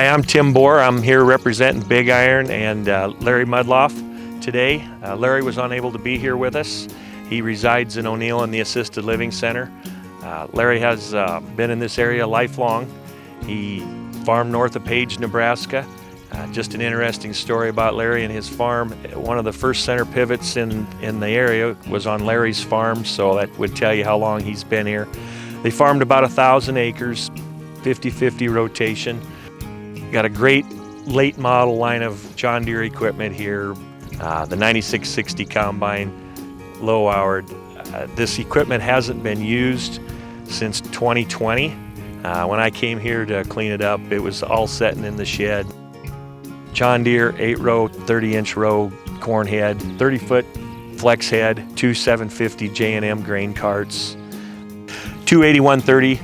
Hi, I'm Tim Bohr. I'm here representing BigIron and Larry Mudloff today. Larry was unable to be here with us. He resides in O'Neill in the Assisted Living Center. Larry has been in this area lifelong. He farmed north of Page, Nebraska. Just an interesting story about Larry and his farm. One of the first center pivots in the area was on Larry's farm, so that would tell you how long he's been here. They farmed about 1,000 acres, 50-50 rotation. Got a great late model line of John Deere equipment here. The 9660 combine, low houred. This equipment hasn't been used since 2020. When I came here to clean it up, it was all setting in the shed. John Deere 8-row, 30-inch row corn head, 30-foot flex head, two 750 J&M grain carts, two 8130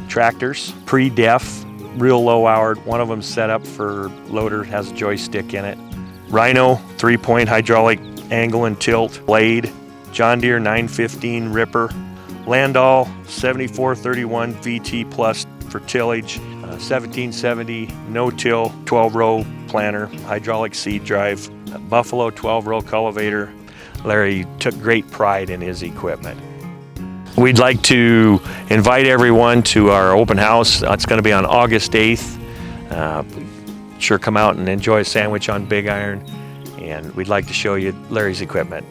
tractors, pre-def, real low-houred. One of them set up for loader, has a joystick in it. Rhino 3-point hydraulic angle and tilt blade, John Deere 915 ripper, Landau 7431 VT plus for tillage, 1770 no-till 12-row planter, hydraulic seed drive, Buffalo 12-row cultivator. Larry took great pride in his equipment. We'd like to invite everyone to our open house. It's going to be on August 8th. Sure come out and enjoy a sandwich on BigIron, and we'd like to show you Larry's equipment.